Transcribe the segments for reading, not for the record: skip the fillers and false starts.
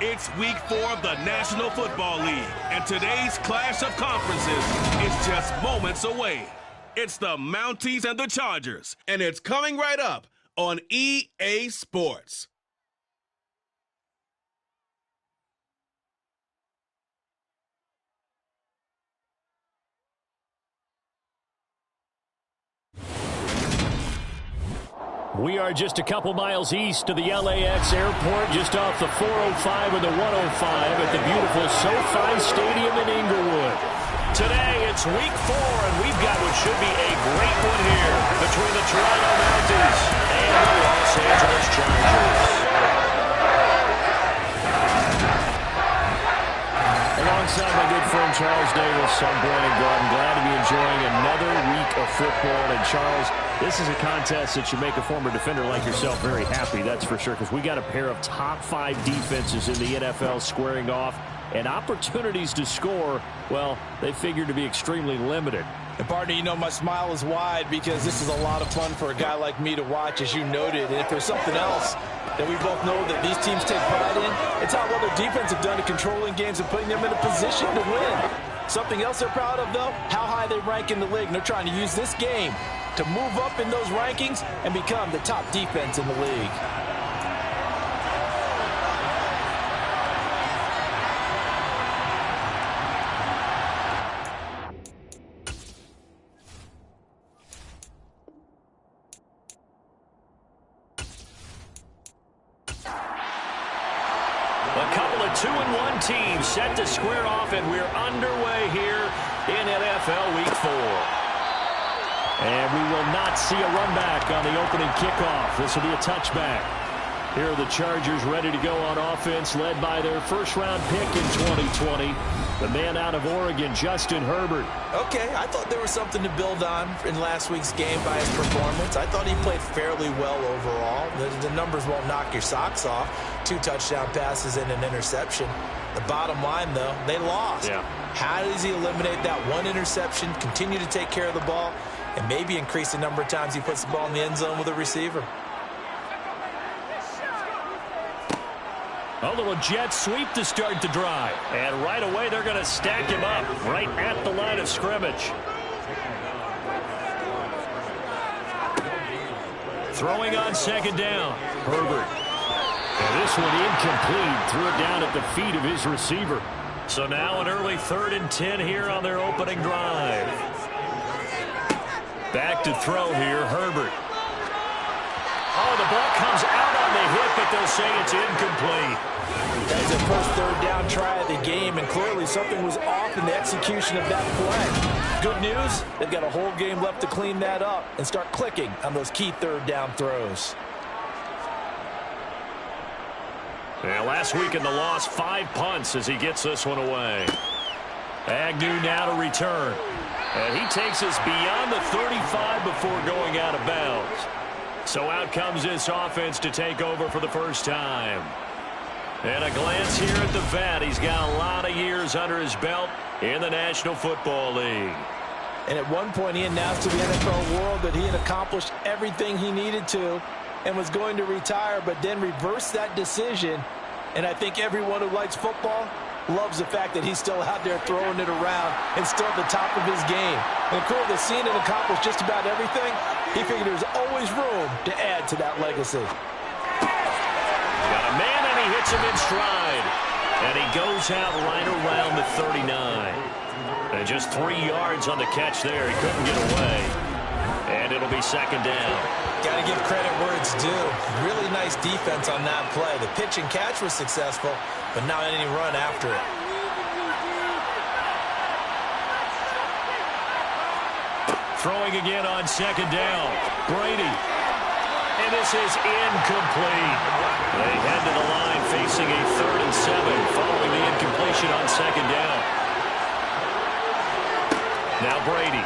It's week 4 of the National Football League, and today's clash of conferences is just moments away. It's the Mounties and the Chargers, and it's coming right up on EA Sports. We are just a couple miles east of the LAX airport, just off the 405 and the 105 at the beautiful SoFi Stadium in Inglewood. Today, it's week 4, and we've got what should be a great one here between the Toronto Mounties and the Los Angeles Chargers. Alongside my good friend Charles Davis, I'm Brandon Garden. Glad to be enjoying another week of football. And Charles, this is a contest that should make a former defender like yourself very happy, that's for sure, because we got a pair of top 5 defenses in the NFL squaring off, and opportunities to score, well, they figure to be extremely limited. And partner, you know my smile is wide because this is a lot of fun for a guy like me to watch, as you noted. And if there's something else that we both know that these teams take pride in, it's how well their defense have done at controlling games and putting them in a position to win. Something else they're proud of, though, how high they rank in the league. And they're trying to use this game to move up in those rankings and become the top defense in the league. A couple of 2-1 teams set to square off, and we're underway here in NFL Week 4. And we will not see a run back on the opening kickoff. This will be a touchback. Here are the Chargers ready to go on offense, led by their first-round pick in 2020, the man out of Oregon, Justin Herbert. Okay, I thought there was something to build on in last week's game by his performance. I thought he played fairly well overall. The numbers won't knock your socks off. 2 touchdown passes and an interception. The bottom line, though, they lost. Yeah. How does he eliminate that one interception, continue to take care of the ball, and maybe increase the number of times he puts the ball in the end zone with a receiver? A little jet sweep to start the drive. And right away, they're going to stack him up right at the line of scrimmage. Throwing on second down. Herbert. And this one incomplete. Threw it down at the feet of his receiver. So now an early 3rd and 10 here on their opening drive. Back to throw here, Herbert. Oh, the ball comes out on the hit, but they'll say it's incomplete. That's their first 3rd down try of the game, and clearly something was off in the execution of that play. Good news, they've got a whole game left to clean that up and start clicking on those key 3rd down throws. Yeah, last week in the loss, 5 punts as he gets this one away. Agnew now to return. And he takes us beyond the 35 before going out of bounds. So out comes this offense to take over for the first time. And a glance here at the vet. He's got a lot of years under his belt in the National Football League. And at one point he announced to the NFL world that he had accomplished everything he needed to and was going to retire, but then reversed that decision. And I think everyone who likes football loves the fact that he's still out there throwing it around and still at the top of his game. And cool to see him accomplish just about everything. He figured there's always room to add to that legacy. Got a man, and he hits him in stride. And he goes out right around the 39. And just 3 yards on the catch there. He couldn't get away. And it'll be second down. Got to give credit where it's due. Really nice defense on that play. The pitch and catch was successful, but not any run after it. Throwing again on second down. Brady. And this is incomplete. They head to the line facing a 3rd and 7 following the incompletion on second down. Now Brady.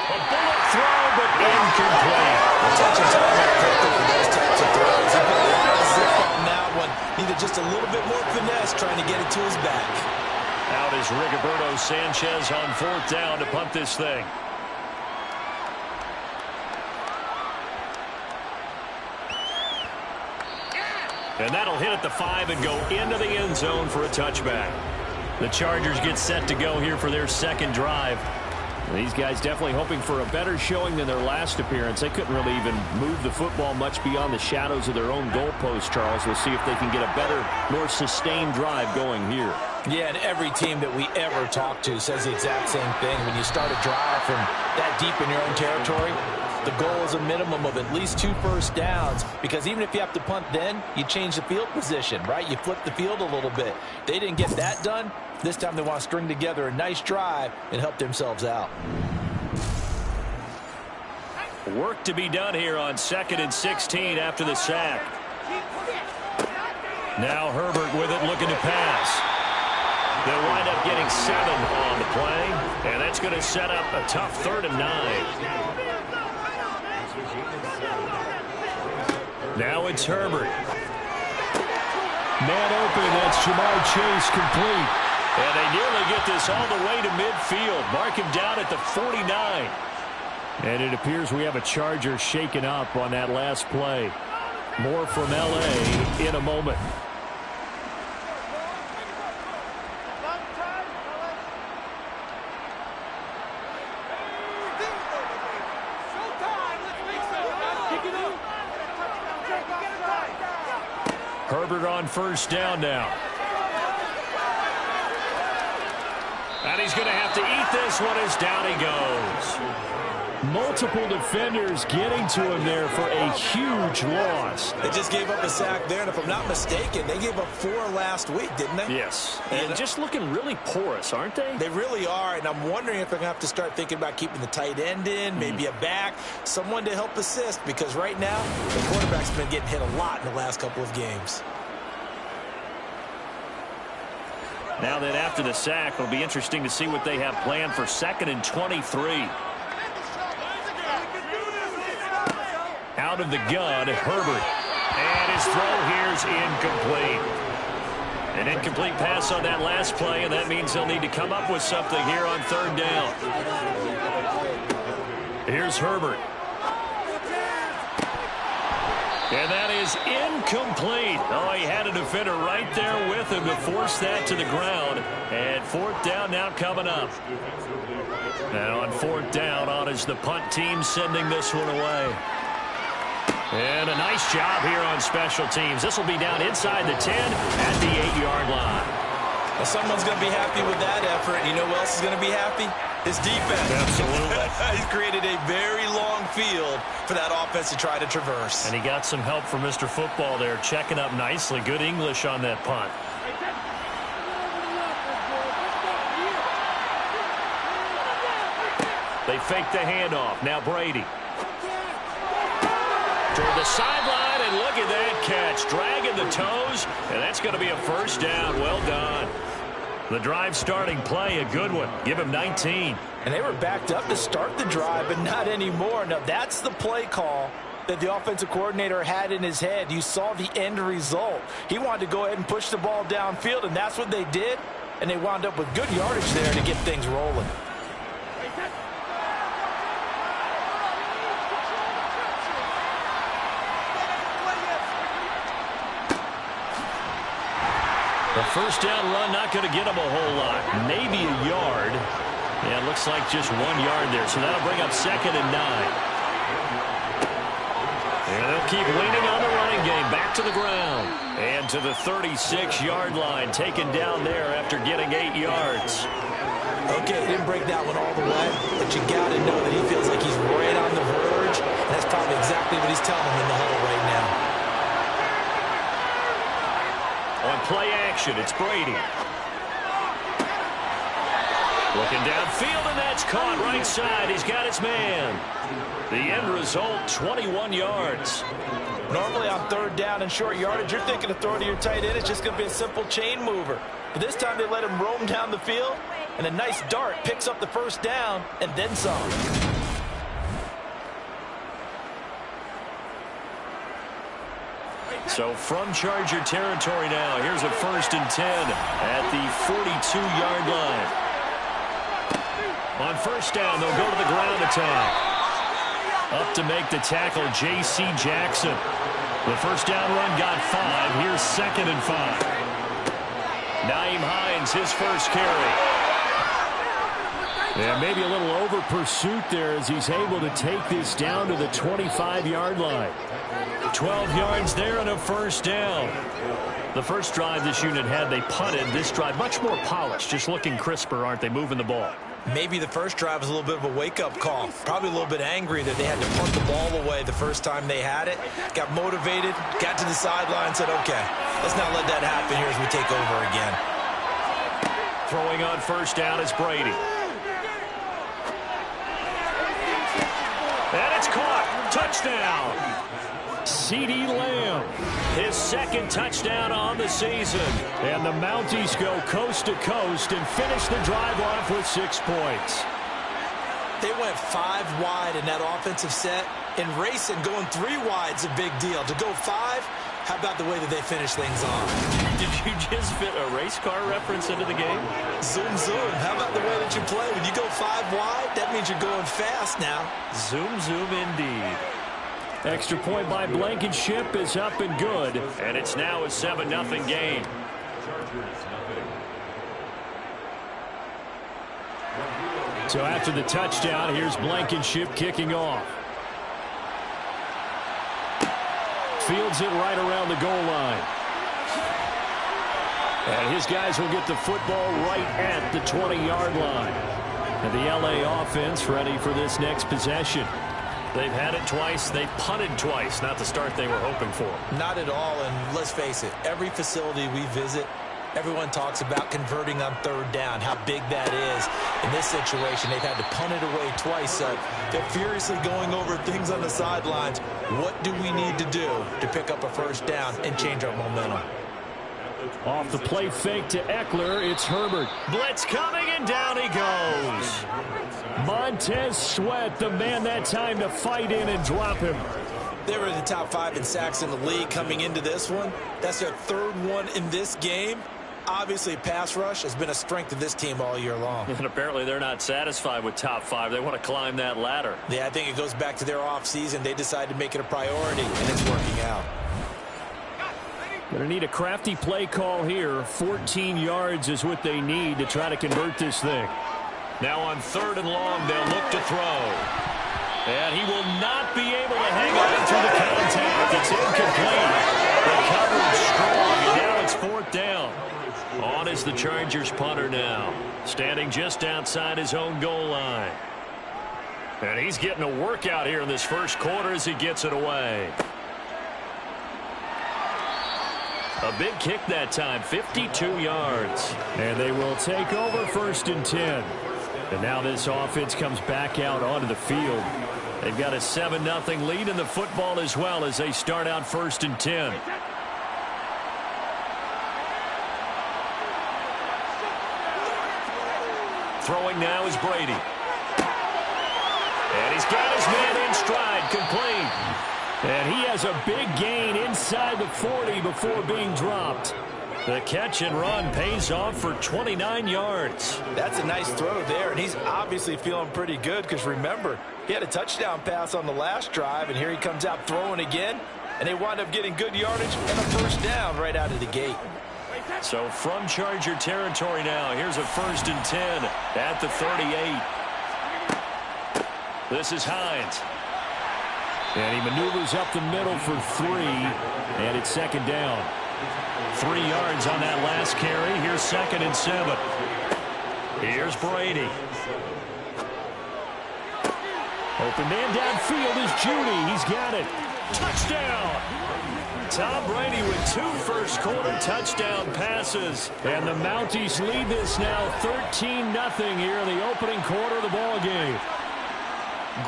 A bullet throw, but incomplete. Attention time perfect for those types of throws. He put a lot of zip on that one. Needed just a little bit more finesse trying to get it to his back. Out is Rigoberto Sanchez on 4th down to punt this thing. And that'll hit at the 5 and go into the end zone for a touchback. The Chargers get set to go here for their second drive. These guys definitely hoping for a better showing than their last appearance. They couldn't really even move the football much beyond the shadows of their own goalpost, Charles. We'll see if they can get a better, more sustained drive going here. Yeah, and every team that we ever talk to says the exact same thing. When you start a drive from that deep in your own territory, the goal is a minimum of at least 2 first downs, because even if you have to punt then, you change the field position, right? You flip the field a little bit. They didn't get that done. This time they want to string together a nice drive and help themselves out. Work to be done here on 2nd and 16 after the sack. Now Herbert with it, looking to pass. They'll wind up getting 7 on the play, and that's going to set up a tough 3rd and 9. Now it's Herbert. Man open, that's Jamar Chase, complete. And they nearly get this all the way to midfield. Mark him down at the 49. And it appears we have a Charger shaken up on that last play. More from LA in a moment. Herbert on 1st down now. And he's going to have to eat this one as down he goes. Multiple defenders getting to him there for a huge loss. They just gave up a sack there, and if I'm not mistaken, they gave up 4 last week, didn't they? Yes. And just looking really porous, aren't they? They really are, and I'm wondering if they're going to have to start thinking about keeping the tight end in, maybe a back, someone to help assist, because right now, the quarterback's been getting hit a lot in the last couple of games. Now that after the sack, it'll be interesting to see what they have planned for 2nd and 23. Out of the gun, Herbert. And his throw here's incomplete. An incomplete pass on that last play, and that means they'll need to come up with something here on 3rd down. Here's Herbert. And that is incomplete. Oh, he had a defender right there with him to force that to the ground. And 4th down now coming up. Now on 4th down, on is the punt team sending this one away. And a nice job here on special teams. This will be down inside the 10 at the 8-yard line. Well, someone's going to be happy with that effort. You know who else is going to be happy? His defense. Absolutely. He's created a very long field for that offense to try to traverse. And he got some help from Mr. Football there, checking up nicely. Good English on that punt. They fake the handoff. Now Brady. Toward the sideline, and look at that catch. Dragging the toes, and that's going to be a 1st down. Well done. The drive starting play, a good one. Give him 19. And they were backed up to start the drive, but not anymore. Now, that's the play call that the offensive coordinator had in his head. You saw the end result. He wanted to go ahead and push the ball downfield, and that's what they did. And they wound up with good yardage there to get things rolling. The 1st down run not going to get him a whole lot. Maybe a yard. Yeah, it looks like just 1 yard there. So that'll bring up 2nd and 9. And they'll keep leaning on the running game. Back to the ground. And to the 36-yard line. Taken down there after getting 8 yards. Okay, didn't break that one all the way, but you got to know that he feels like he's right on the verge. And that's probably exactly what he's telling him in the huddle right now. On play action, it's Brady. Looking downfield, and that's caught right side. He's got his man. The end result, 21 yards. Normally on 3rd down and short yardage, you're thinking of throwing to your tight end. It's just going to be a simple chain mover. But this time they let him roam down the field, and a nice dart picks up the 1st down and then some. So from Charger territory now, here's a 1st and 10 at the 42-yard line. On 1st down, they'll go to the ground attack. Up to make the tackle, J.C. Jackson. The first down run got 5. Here's 2nd and 5. Nyheim Hines, his first carry. And maybe a little over pursuit there as he's able to take this down to the 25-yard line. 12 yards there and a first down. The first drive this unit had, they punted. This drive, much more polished, just looking crisper, aren't they, moving the ball? Maybe the first drive was a little bit of a wake-up call. Probably a little bit angry that they had to punt the ball away the first time they had it. Got motivated, got to the sideline, said, okay, let's not let that happen here as we take over again. Throwing on first down is Brady. And it's caught. Touchdown. CeeDee Lamb. His 2nd touchdown on the season. And the Mounties go coast to coast and finish the drive off with 6 points. They went 5 wide in that offensive set. In racing, going 3 wide is a big deal. To go 5, how about the way that they finish things off? Did you just fit a race car reference into the game? Zoom, zoom. How about the way that you play? When you go 5 wide, that means you're going fast now. Zoom, zoom indeed. Extra point by Blankenship is up and good. And it's now a 7-0 game. So after the touchdown, here's Blankenship kicking off. Fields it right around the goal line. And his guys will get the football right at the 20-yard line. And the LA offense ready for this next possession. They've had it twice. They've punted twice. Not the start they were hoping for. Not at all, and let's face it, every facility we visit, everyone talks about converting on 3rd down, how big that is. In this situation, they've had to punt it away twice, so they're furiously going over things on the sidelines. What do we need to do to pick up a first down and change our momentum? Off the play fake to Eckler, it's Herbert. Blitz coming, and down he goes. Montez Sweat, the man that time to fight in and drop him. They were in the top 5 in sacks in the league coming into this one. That's their 3rd one in this game. Obviously, pass rush has been a strength of this team all year long. And apparently they're not satisfied with top 5. They want to climb that ladder. Yeah, I think it goes back to their offseason. They decided to make it a priority, and it's working out. Going to need a crafty play call here. 14 yards is what they need to try to convert this thing. Now on 3rd and long, they'll look to throw. And he will not be able to hang on through the contact. It's incomplete. The coverage strong, and now it's 4th down. On is the Chargers punter now, standing just outside his own goal line. And he's getting a workout here in this first quarter as he gets it away. A big kick that time, 52 yards. And they will take over 1st and 10. And now this offense comes back out onto the field. They've got a 7-0 lead in the football as well as they start out 1st and 10. Throwing now is Brady. And he's got his man in stride, complete. And he has a big gain inside the 40 before being dropped. The catch and run pays off for 29 yards. That's a nice throw there, and he's obviously feeling pretty good because, remember, he had a touchdown pass on the last drive, and here he comes out throwing again, and they wind up getting good yardage and a first down right out of the gate. So from Charger territory now, here's a 1st and 10 at the 38. This is Hines. And he maneuvers up the middle for 3, and it's 2nd down. 3 yards on that last carry. Here's 2nd and 7. Here's Brady. Open man downfield is Judy. He's got it. Touchdown! Tom Brady with 2 first-quarter touchdown passes. And the Mounties lead this now 13-0 here in the opening quarter of the ball game.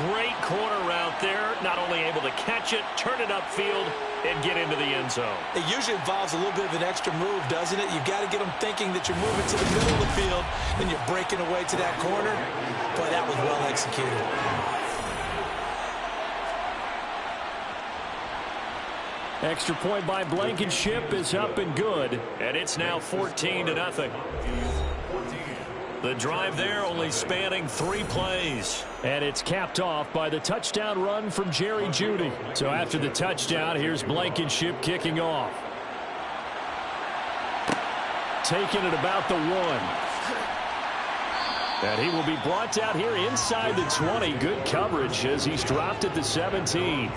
Great corner route there. Not only able to catch it, turn it upfield, and get into the end zone. It usually involves a little bit of an extra move, doesn't it? You've got to get them thinking that you're moving to the middle of the field, and you're breaking away to that corner. Boy, that was well executed. Extra point by Blankenship is up and good. And it's now 14-0. The drive there only spanning 3 plays. And it's capped off by the touchdown run from Jerry Jeudy. So after the touchdown, here's Blankenship kicking off. Taking it about the 1. And he will be brought down here inside the 20. Good coverage as he's dropped at the 17.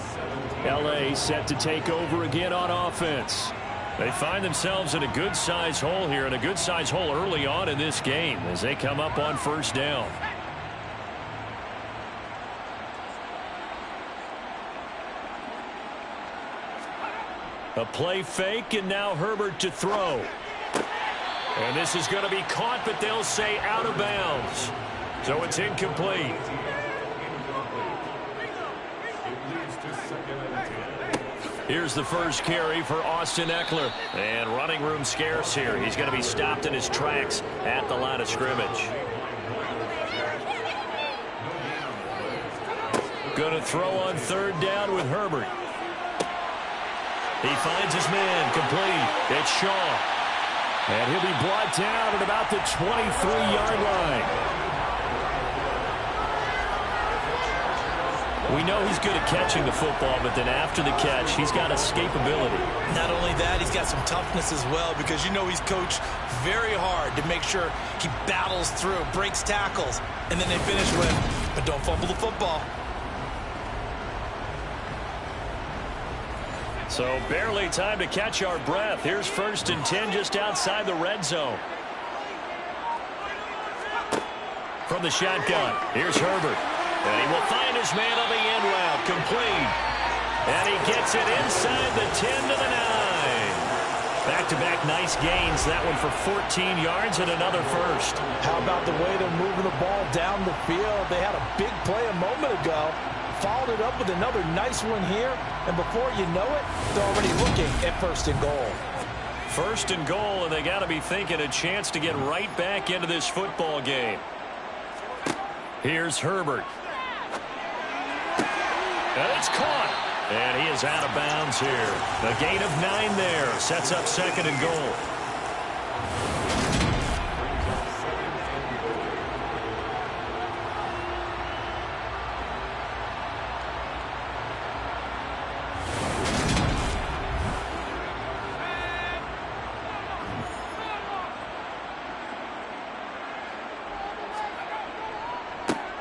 LA set to take over again on offense. They find themselves in a good-sized hole here, and a good-sized hole early on in this game as they come up on first down. A play fake, and now Herbert to throw. And this is going to be caught, but they'll say out of bounds. So it's incomplete. Here's the first carry for Austin Eckler. And running room scarce here. He's going to be stopped in his tracks at the line of scrimmage. Going to throw on third down with Herbert. He finds his man, complete. It's Shaw. And he'll be brought down at about the 23-yard line. We know he's good at catching the football, but then after the catch, he's got escapability. Not only that, he's got some toughness as well, because you know he's coached very hard to make sure he battles through, breaks tackles, and then they finish with, but don't fumble the football. So barely time to catch our breath. Here's 1st and 10 just outside the red zone. From the shotgun, here's Herbert. And he will find his man on the end route, complete. And he gets it inside the 10 to the 9. Back-to-back nice gains. That one for 14 yards and another first. How about the way they're moving the ball down the field? They had a big play a moment ago. Followed it up with another nice one here. And before you know it, they're already looking at 1st and goal. 1st and goal, and they got to be thinking a chance to get right back into this football game. Here's Herbert. And it's caught. And he is out of bounds here. A gain of 9 there. Sets up 2nd and goal.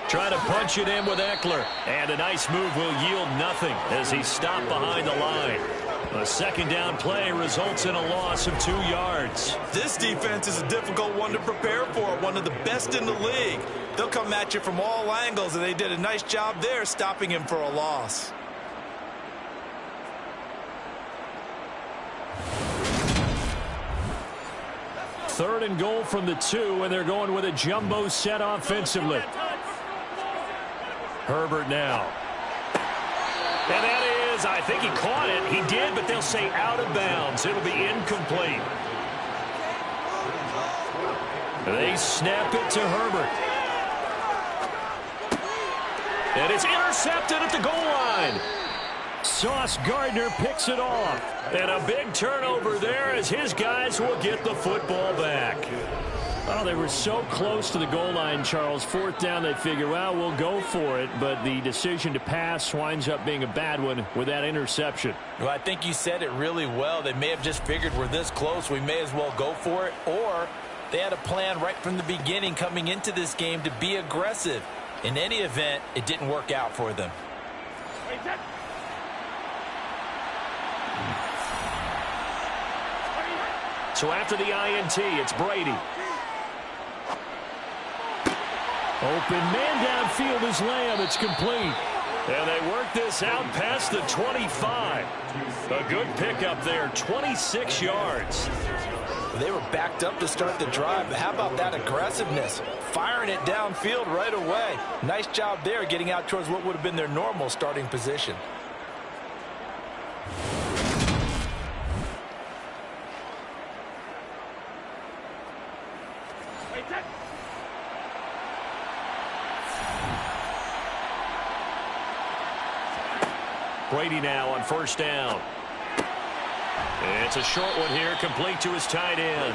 Trying to punch it in with Eckler. And a nice move will yield nothing as he's stopped behind the line. A 2nd down play results in a loss of 2 yards. This defense is a difficult one to prepare for, one of the best in the league. They'll come at you from all angles, and they did a nice job there stopping him for a loss. Third and goal from the 2, and they're going with a jumbo set offensively. Herbert now. And that is, I think he caught it. He did, but they'll say out of bounds. It'll be incomplete. They snap it to Herbert. And it's intercepted at the goal line. Sauce Gardner picks it off. And a big turnover there as his guys will get the football back. Oh, they were so close to the goal line, Charles. 4th down, they figure, well, we'll go for it. But the decision to pass winds up being a bad one with that interception. Well, I think you said it really well. They may have just figured we're this close, we may as well go for it. Or they had a plan right from the beginning coming into this game to be aggressive. In any event, it didn't work out for them. So after the INT, it's Brady. Open man downfield is Lamb. It's complete. And they work this out past the 25. A good pickup there, 26 yards. They were backed up to start the drive, but how about that aggressiveness? Firing it downfield right away. Nice job there getting out towards what would have been their normal starting position. Brady now on 1st down. It's a short one here, complete to his tight end.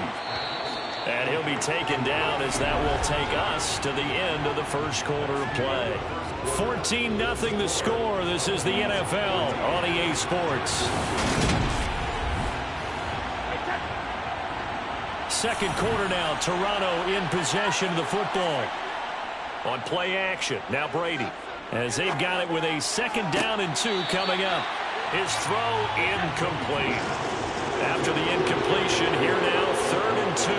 And he'll be taken down as that will take us to the end of the first quarter of play. 14-0 the score. This is the NFL on EA Sports. Second quarter now. Toronto in possession of the football. On play action. Now Brady. As they've got it with a 2nd down and 2 coming up. His throw incomplete. After the incompletion, here now 3rd and 2.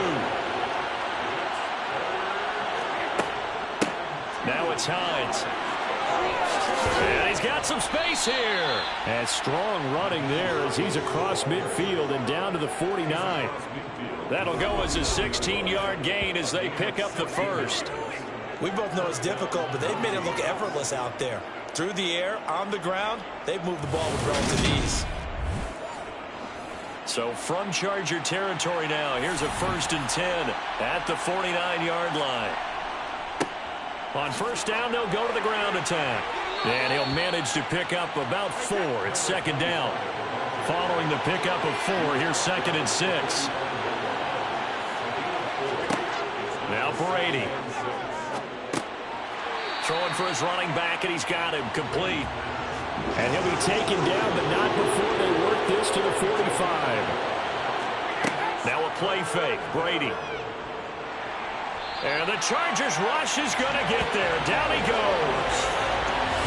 Now it's Hines. And he's got some space here. And strong running there as he's across midfield and down to the 49. That'll go as a 16-yard gain as they pick up the first. We both know it's difficult, but they've made it look effortless out there. Through the air, on the ground, they've moved the ball with relative ease. So from Charger territory now, here's a 1st and 10 at the 49-yard line. On 1st down, they'll go to the ground attack. And he'll manage to pick up about 4. It's 2nd down. Following the pickup of 4, here's 2nd and 6. Now Brady. Throwing for his running back, and he's got him complete. And he'll be taken down, but not before they work this to the 45. Now a play fake. Brady. And the Chargers rush is going to get there. Down he goes.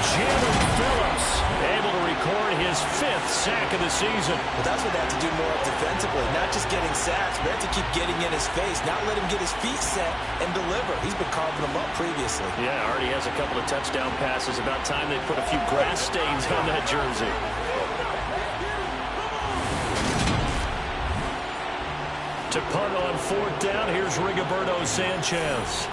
Jalen Phillips able to record his 5th sack of the season. Well, that's what they have to do more of defensively. Not just getting sacks, but have to keep getting in his face. Not let him get his feet set and deliver. He's been carving them up previously. Yeah, already has a couple of touchdown passes. About time they put a few grass stains on that jersey. To punt on 4th down, here's Rigoberto Sanchez.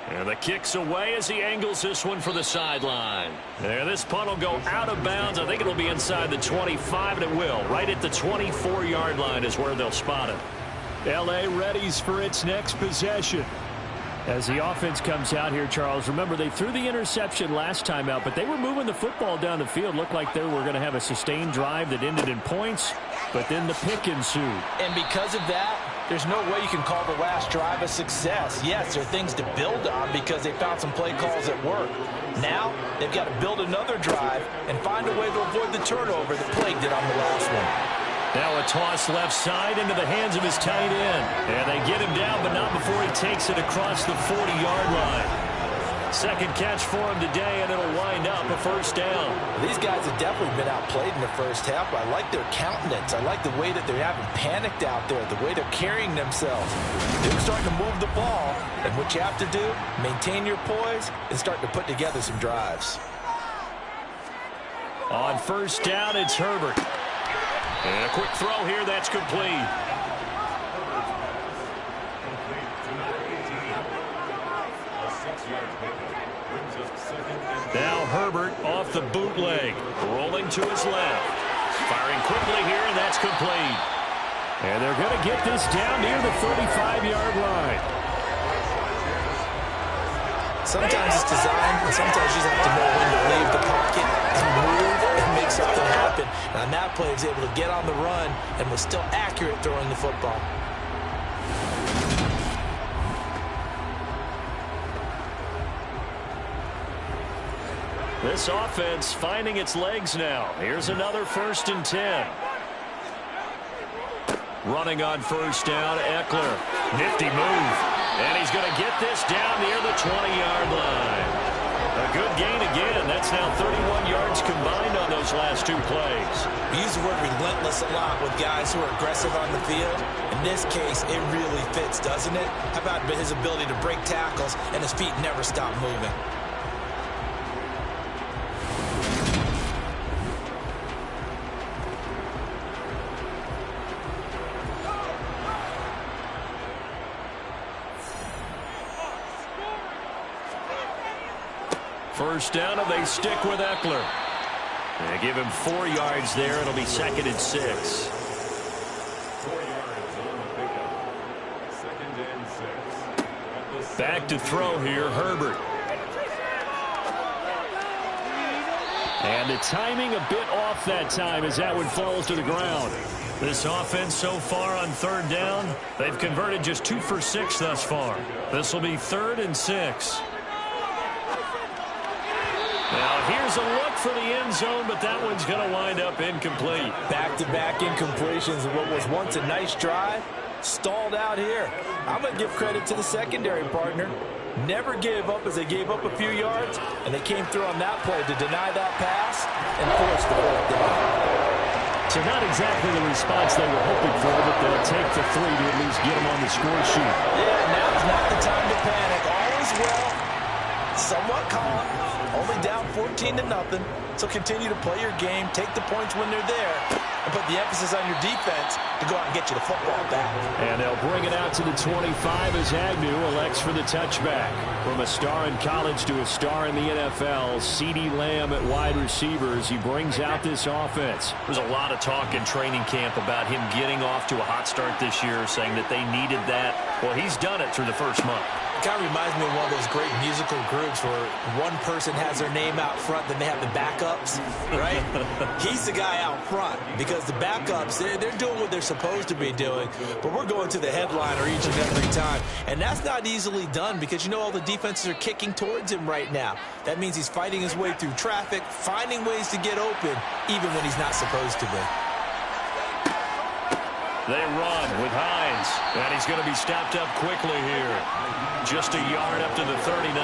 And the kick's away as he angles this one for the sideline. And this punt will go out of bounds. I think it'll be inside the 25, and it will. Right at the 24-yard line is where they'll spot it. LA readies for its next possession. As the offense comes out here, Charles, remember they threw the interception last time out, but they were moving the football down the field. Looked like they were going to have a sustained drive that ended in points, but then the pick ensued. And because of that, there's no way you can call the last drive a success. Yes, there are things to build on because they found some play calls that work. Now, they've got to build another drive and find a way to avoid the turnover that plagued it on the last one. Now a toss left side into the hands of his tight end. And they get him down, but not before he takes it across the 40-yard line. 2nd catch for him today, and it'll wind up a 1st down. These guys have definitely been outplayed in the first half, but I like their countenance. I like the way that they're having panicked out there, the way they're carrying themselves. They're starting to move the ball, and what you have to do, maintain your poise and start to put together some drives. On 1st down, it's Herbert. And a quick throw here, that's complete. Now Herbert off the bootleg, rolling to his left. Firing quickly here, and that's complete. And they're going to get this down near the 35-yard line. Sometimes it's designed, and sometimes you just have to know when to leave the pocket and move and make something happen. And on that play, he was able to get on the run and was still accurate throwing the football. This offense finding its legs now. Here's another 1st and 10. Running on 1st down, Eckler. Nifty move. And he's going to get this down near the 20-yard line. A good gain again. That's now 31 yards combined on those last 2 plays. We use the word relentless a lot with guys who are aggressive on the field. In this case, it really fits, doesn't it? How about his ability to break tackles and his feet never stop moving? First down, and they stick with Eckler. They give him 4 yards there. It'll be 2nd and 6. 4 yards on the pickup. 2nd and 6. Back to throw here, Herbert. And the timing a bit off that time as that one falls to the ground. This offense so far on third down, they've converted just 2 for 6 thus far. This will be 3rd and 6. Now here's a look for the end zone, but that one's going to wind up incomplete. Back-to-back incompletions of what was once a nice drive, stalled out here. I'm going to give credit to the secondary partner. Never gave up as they gave up a few yards, and they came through on that play to deny that pass and force the fourth down. So not exactly the response they were hoping for, but they'll take the 3 to at least get them on the score sheet. Yeah, now's not the time to panic. All is well, somewhat calm, only down 14-0. So continue to play your game, take the points when they're there, and put the emphasis on your defense to go out and get you the football back. And they'll bring it out to the 25 as Agnew elects for the touchback. From a star in college to a star in the NFL, CeeDee Lamb at wide receivers, he brings out this offense. There's a lot of talk in training camp about him getting off to a hot start this year, saying that they needed that. Well, he's done it through the first month. It kind of reminds me of one of those great musical groups where one person has their name out front, then they have the backups, right? He's the guy out front because the backups, they're doing what they're supposed to be doing, but we're going to the headliner each and every time. And that's not easily done because, you know, all the defenses are kicking towards him right now. That means he's fighting his way through traffic, finding ways to get open, even when he's not supposed to be. They run with Hines, and he's going to be stopped up quickly here. Just a yard up to the 39.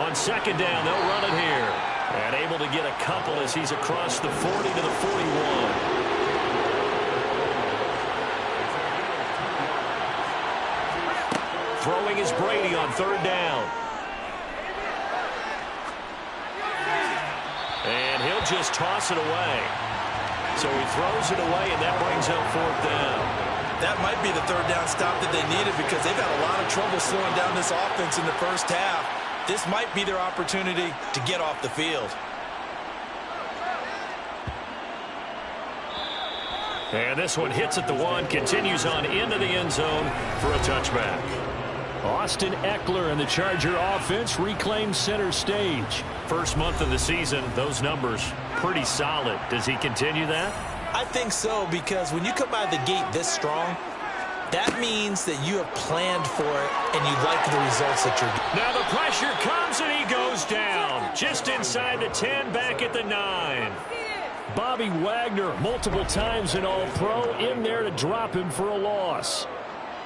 On second down, they'll run it here. And able to get a couple as he's across the 40 to the 41. Throwing is Brady on third down. And he'll just toss it away. So he throws it away, and that brings up fourth down. That might be the third down stop that they needed because they've had a lot of trouble slowing down this offense in the first half. This might be their opportunity to get off the field. And this one hits at the 1, continues on into the end zone for a touchback. Austin Eckler and the Charger offense reclaims center stage. First month of the season, those numbers pretty solid. Does he continue that? I think so, because when you come out of the gate this strong, that means that you have planned for it and you like the results that you're getting. Now the pressure comes and he goes down. Just inside the 10, back at the 9. Bobby Wagner, multiple times an All-Pro, in there to drop him for a loss.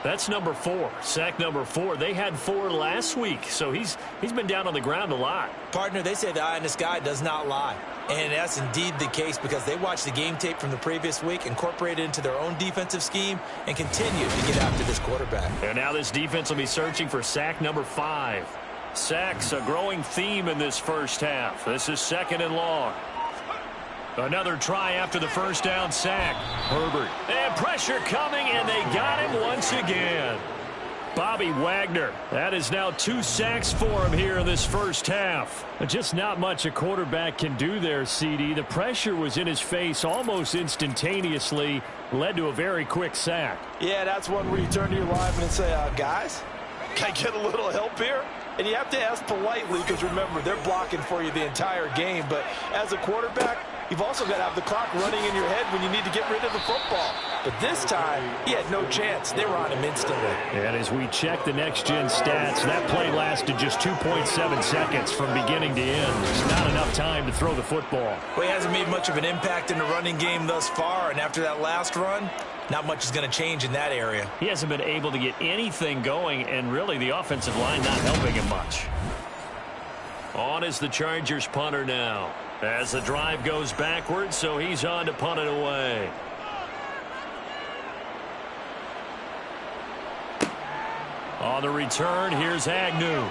That's number 4, sack number 4. They had 4 last week, so he's been down on the ground a lot. Partner, they say the eye in the sky does not lie. And that's indeed the case because they watched the game tape from the previous week, incorporated it into their own defensive scheme, and continue to get after this quarterback. And now this defense will be searching for sack number 5. Sacks, a growing theme in this first half. This is second and long. Another try after the first down sack. Herbert. And pressure coming, and they got him once again. Bobby Wagner. That is now 2 sacks for him here in this first half. Just not much a quarterback can do there, CD. The pressure was in his face almost instantaneously. Led to a very quick sack. Yeah, that's one where you turn to your lineman and say, guys, can I get a little help here? And you have to ask politely because, remember, they're blocking for you the entire game. But as a quarterback, you've also got to have the clock running in your head when you need to get rid of the football. But this time, he had no chance. They were on him instantly. And as we check the next-gen stats, that play lasted just 2.7 seconds from beginning to end. It's not enough time to throw the football. Well, he hasn't made much of an impact in the running game thus far. And after that last run, not much is going to change in that area. He hasn't been able to get anything going, and really the offensive line not helping him much. On is the Chargers punter now. As the drive goes backwards, so he's on to punt it away. On the return, here's Agnew.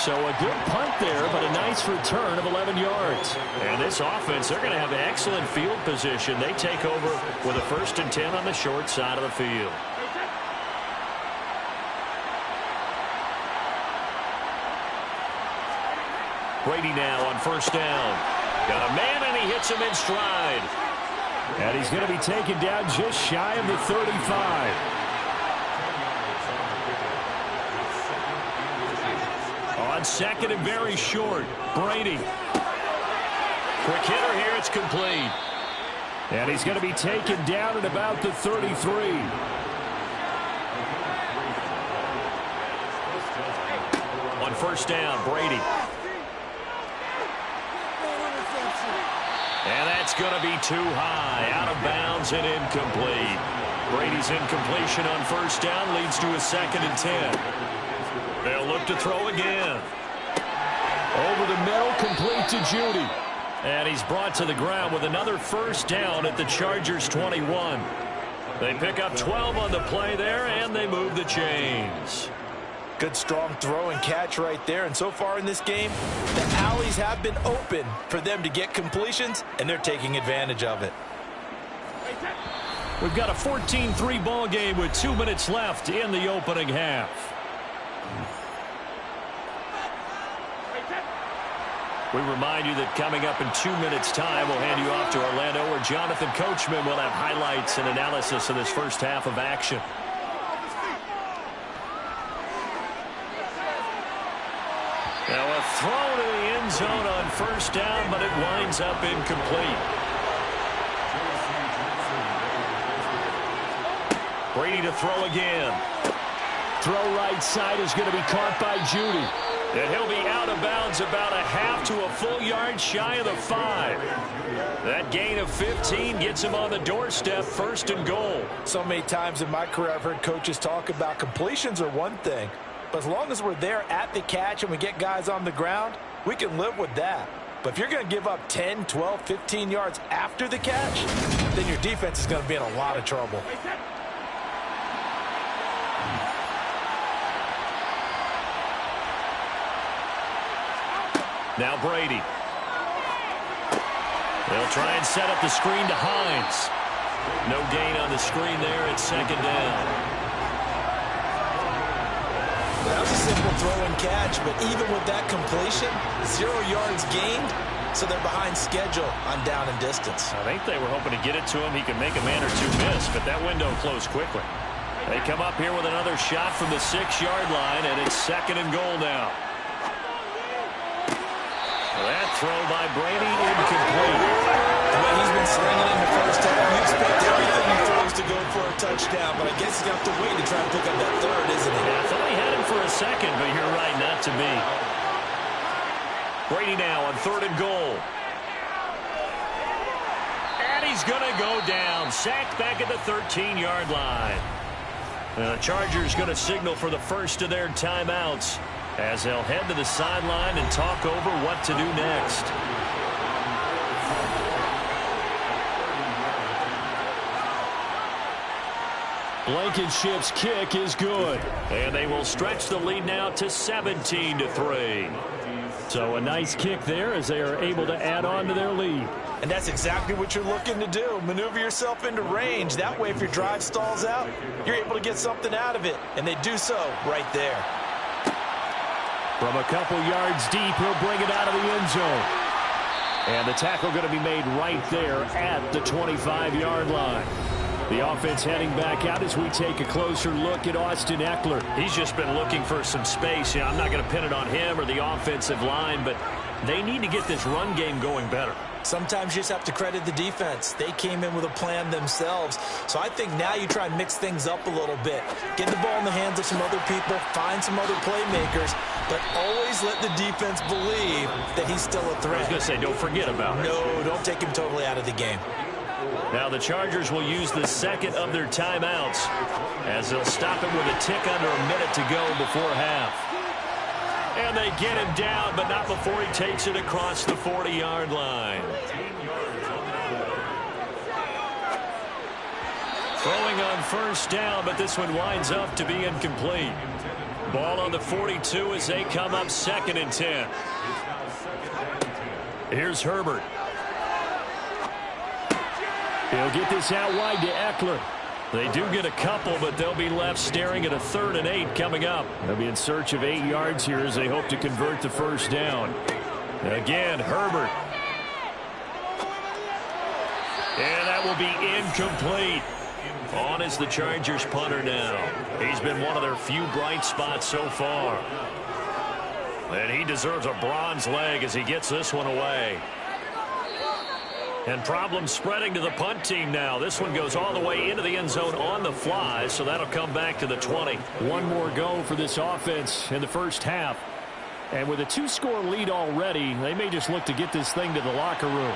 So a good punt there, but a nice return of 11 yards. And this offense, they're going to have excellent field position. They take over with a 1st and 10 on the short side of the field. Brady now on first down. Got a man, and he hits him in stride. And he's going to be taken down just shy of the 35. On second and very short, Brady. Quick hitter here, it's complete. And he's going to be taken down at about the 33. On first down, Brady. And that's going to be too high, out of bounds and incomplete. Brady's incompletion on first down leads to a 2nd and 10. They'll look to throw again. Over the middle, complete to Judy. And he's brought to the ground with another first down at the Chargers' 21. They pick up 12 on the play there, and they move the chains. Good, strong throw and catch right there. And so far in this game, the alleys have been open for them to get completions, and they're taking advantage of it. We've got a 14-3 ball game with 2 minutes left in the opening half. We remind you that coming up in 2 minutes' time, we'll hand you off to Orlando, where Jonathan Coachman will have highlights and analysis of this first half of action. Now a throw to the end zone on first down, but it winds up incomplete. Brady to throw again. Throw right side is going to be caught by Judy. And he'll be out of bounds about a half to a full yard shy of the 5. That gain of 15 gets him on the doorstep, 1st and goal. So many times in my career I've heard coaches talk about completions are one thing, but as long as we're there at the catch and we get guys on the ground, we can live with that. But if you're going to give up 10, 12, 15 yards after the catch, then your defense is going to be in a lot of trouble. Now Brady. They'll try and set up the screen to Hines. No gain on the screen there. It's 2nd down. That was a simple throw and catch, but even with that completion, 0 yards gained, so they're behind schedule on down and distance. I think they were hoping to get it to him. He could make a man or two miss, but that window closed quickly. They come up here with another shot from the 6-yard line, and it's 2nd and goal now. That throw by Brady, incomplete. The way he's been slinging in the first half, you expect everything he throws to go for a touchdown, but I guess he's got to wait to try to pick up that 3rd, isn't he? Yeah, I thought he had him for a second, but you're right, not to be. Brady now on 3rd and goal. And he's going to go down. Sacked back at the 13-yard line. The Chargers going to signal for the first of their timeouts, as they'll head to the sideline and talk over what to do next. Blankenship's kick is good. And they will stretch the lead now to 17-3. So a nice kick there as they are able to add on to their lead. And that's exactly what you're looking to do. Maneuver yourself into range. That way, if your drive stalls out, you're able to get something out of it. And they do so right there. From a couple yards deep, he'll bring it out of the end zone. And the tackle going to be made right there at the 25-yard line. The offense heading back out as we take a closer look at Austin Eckler. He's just been looking for some space. I'm not going to pin it on him or the offensive line, but they need to get this run game going better. Sometimes you just have to credit the defense. They came in with a plan themselves. So I think now you try and mix things up a little bit. Get the ball in the hands of some other people, find some other playmakers, but always let the defense believe that he's still a threat. I was going to say, don't forget about it. No, don't take him totally out of the game. Now the Chargers will use the second of their timeouts as they'll stop him with a tick under a minute to go before half. And they get him down, but not before he takes it across the 40-yard line. Throwing on first down, but this one winds up to be incomplete. Ball on the 42 as they come up 2nd and 10. Here's Herbert. He'll get this out wide to Eckler. They do get a couple, but they'll be left staring at a 3rd and 8 coming up. They'll be in search of 8 yards here as they hope to convert the first down. Again, Herbert. And that will be incomplete. On is the Chargers punter now. He's been one of their few bright spots so far. And he deserves a bronze leg as he gets this one away. And problems spreading to the punt team now. This one goes all the way into the end zone on the fly, so that'll come back to the 20. One more go for this offense in the first half. And with a 2-score lead already, they may just look to get this thing to the locker room.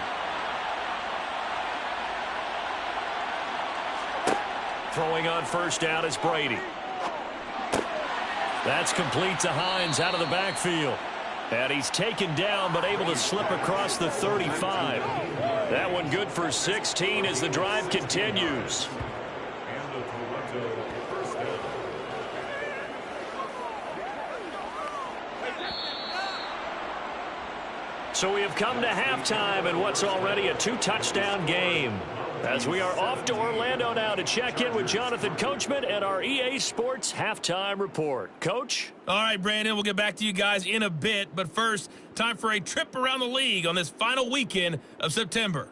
Throwing on first down is Brady. That's complete to Hines out of the backfield. And he's taken down but able to slip across the 35. That one good for 16 as the drive continues. So we have come to halftime in what's already a 2-touchdown game. As we are off to Orlando now to check in with Jonathan Coachman and our EA Sports Halftime Report. Coach? All right, Brandon, we'll get back to you guys in a bit. But first, time for a trip around the league on this final weekend of September.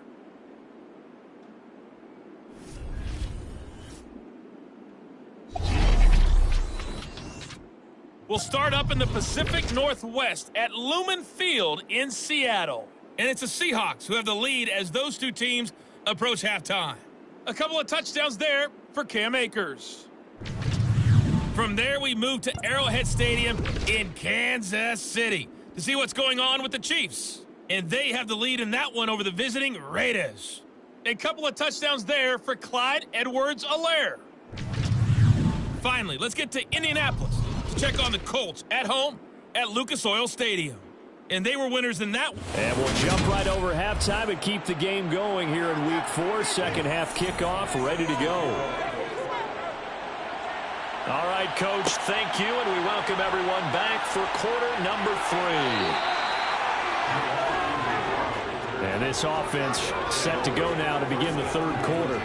We'll start up in the Pacific Northwest at Lumen Field in Seattle. And it's the Seahawks who have the lead as those two teams approach halftime. A couple of touchdowns there for Cam Akers. From there, we move to Arrowhead Stadium in Kansas City to see what's going on with the Chiefs. And they have the lead in that one over the visiting Raiders. A couple of touchdowns there for Clyde Edwards-Helaire. Finally, let's get to Indianapolis to check on the Colts at home at Lucas Oil Stadium. And they were winners in that one. And we'll jump right over halftime and keep the game going here in Week 4. Second half kickoff, ready to go. All right, Coach, thank you, and we welcome everyone back for quarter number 3. And this offense set to go now to begin the third quarter.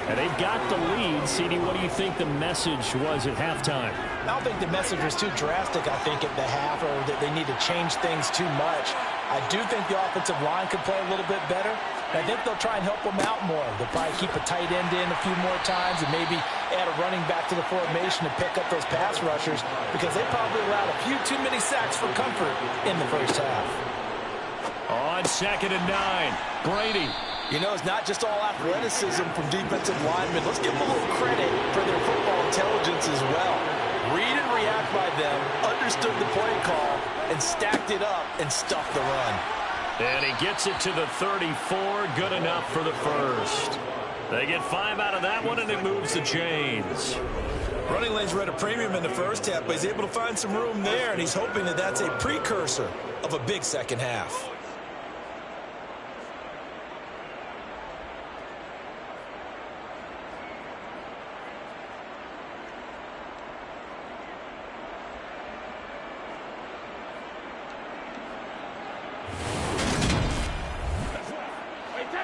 And they've got the lead. CD, what do you think the message was at halftime? I don't think the message was too drastic, I think, at the half, or that they need to change things too much. I do think the offensive line could play a little bit better. And I think they'll try and help them out more. They'll probably keep a tight end in a few more times and maybe add a running back to the formation to pick up those pass rushers, because they probably allowed a few too many sacks for comfort in the first half. On 2nd and 9, Brady. You know, it's not just all athleticism from defensive linemen. Let's give them a little credit for their football intelligence as well. Read and react by them, understood the play call, and stacked it up and stuffed the run. And he gets it to the 34, good enough for the first. They get 5 out of that one, and it moves the chains. Running lanes were at a premium in the first half, but he's able to find some room there, and he's hoping that that's a precursor of a big second half.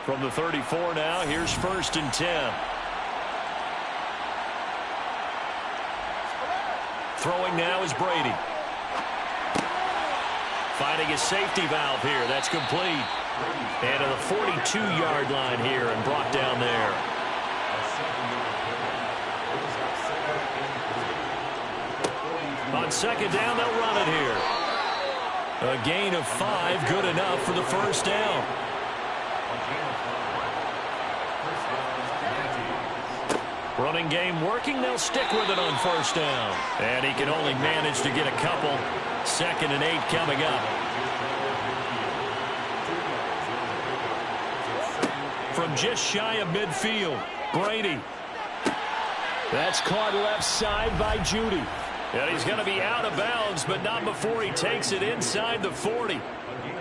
From the 34 now, here's 1st and 10. Throwing now is Brady. Finding his safety valve here. That's complete. And to the 42-yard line here and brought down there. On 2nd down, they'll run it here. A gain of 5, good enough for the first down. Running game working. They'll stick with it on first down. And he can only manage to get a couple. 2nd and 8 coming up. From just shy of midfield, Brady. That's caught left side by Judy. And he's going to be out of bounds, but not before he takes it inside the 40.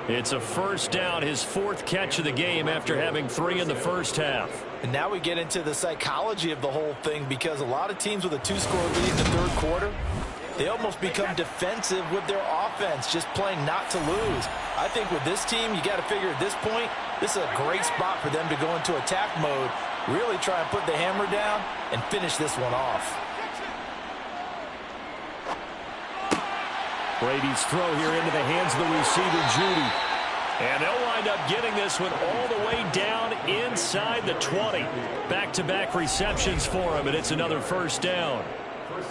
It's a first down, his 4th catch of the game after having 3 in the first half. And now we get into the psychology of the whole thing, because a lot of teams with a 2-score lead in the third quarter, they almost become defensive with their offense, just playing not to lose. I think with this team, you got to figure at this point, this is a great spot for them to go into attack mode, really try and put the hammer down and finish this one off. Brady's throw here into the hands of the receiver, Judy. And they'll wind up getting this one all the way down inside the 20. Back-to-back receptions for him, and it's another first down.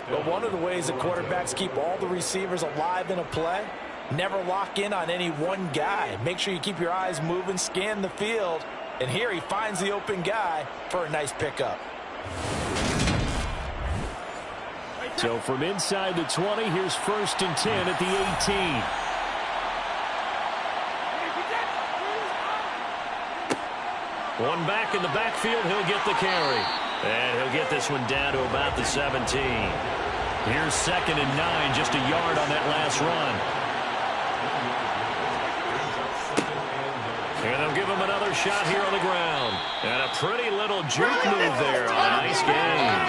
But one of the ways the quarterbacks keep all the receivers alive in a play Never lock in on any one guy. Make sure you keep your eyes moving, scan the field. And here he finds the open guy for a nice pickup. So from inside the 20, here's 1st and 10 at the 18. One back in the backfield, he'll get the carry. And he'll get this one down to about the 17. Here's 2nd and 9, just a yard on that last run. And they'll give him another shot here on the ground. And a pretty little juke move there on a nice game.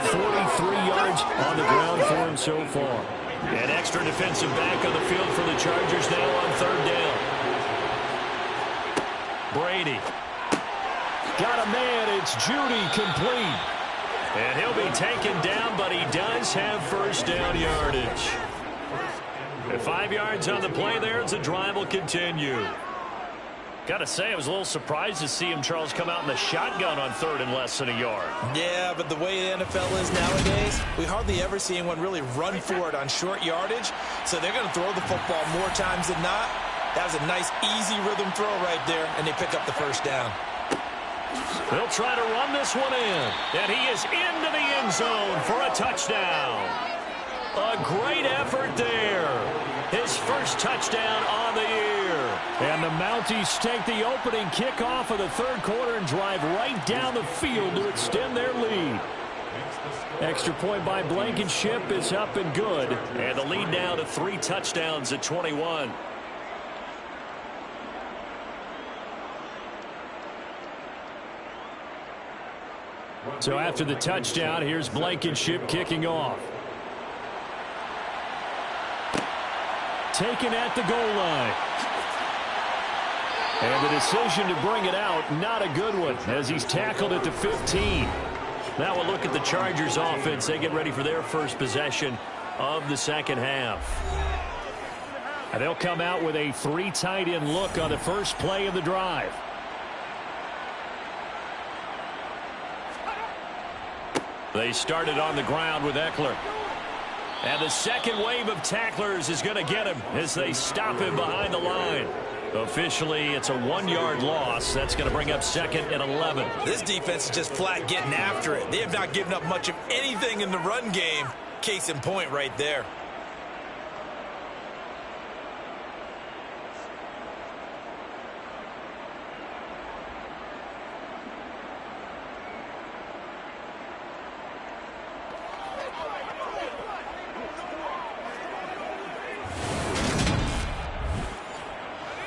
43 yards on the ground for him so far. An extra defensive back on the field for the Chargers now on 3rd down. Brady. Got a man, it's Judy, complete. And he'll be taken down, but he does have 1st down yardage. And 5 yards on the play there as the drive will continue. Got to say, I was a little surprised to see him, Charles, come out in the shotgun on 3rd and less than a yard. Yeah, but the way the NFL is nowadays, we hardly ever see anyone really run for it on short yardage. So they're going to throw the football more times than not. That was a nice, easy rhythm throw right there, and they pick up the 1st down. They'll try to run this one in. And he is into the end zone for a touchdown. A great effort there. His 1st touchdown on the year. And the Mounties take the opening kickoff of the 3rd quarter and drive right down the field to extend their lead. Extra point by Blankenship is up and good. And the lead now to 3 touchdowns at 21. So after the touchdown, here's Blankenship kicking off. Taken at the goal line. And the decision to bring it out, not a good one, as he's tackled at the 15. Now we'll look at the Chargers offense. They get ready for their 1st possession of the 2nd half. And they'll come out with a 3 tight end look on the 1st play of the drive. They started on the ground with Eckler. And the 2nd wave of tacklers is going to get him as they stop him behind the line. Officially, it's a 1-yard loss. That's going to bring up 2nd and 11. This defense is just flat getting after it. They have not given up much of anything in the run game. Case in point right there.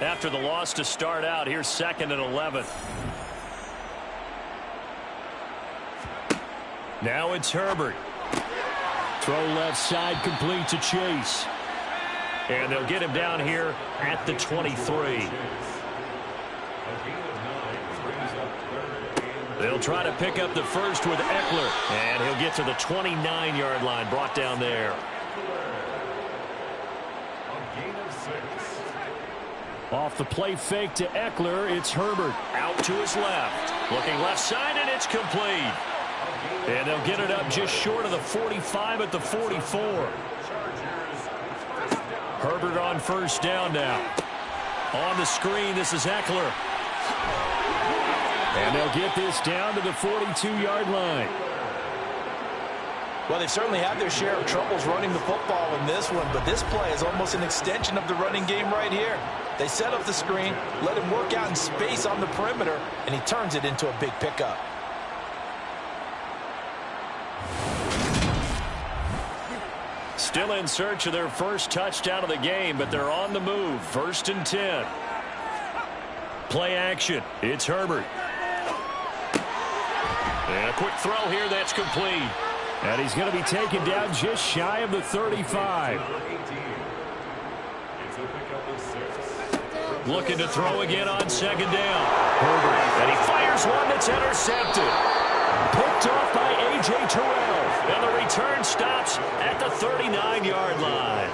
After the loss to start out, here's 2nd and 11. Now it's Herbert. Throw left side, complete to Chase. And they'll get him down here at the 23. They'll try to pick up the 1st with Eckler. And he'll get to the 29-yard line, brought down there. Off the play fake to Eckler, it's Herbert. Out to his left. Looking left side, and it's complete. And they'll get it up just short of the 45 at the 44. Herbert on 1st down now. On the screen, this is Eckler. And they'll get this down to the 42-yard line. Well, they've certainly had their share of troubles running the football in this one, but this play is almost an extension of the running game right here. They set up the screen, let him work out in space on the perimeter, and he turns it into a big pickup. Still in search of their 1st touchdown of the game, but they're on the move. 1st and 10. Play action. It's Herbert. And a quick throw here that's complete. And he's going to be taken down just shy of the 35. Looking to throw again on 2nd down. Herbert. And he fires one that's intercepted. Picked off by A.J. Terrell. And the return stops at the 39-yard line.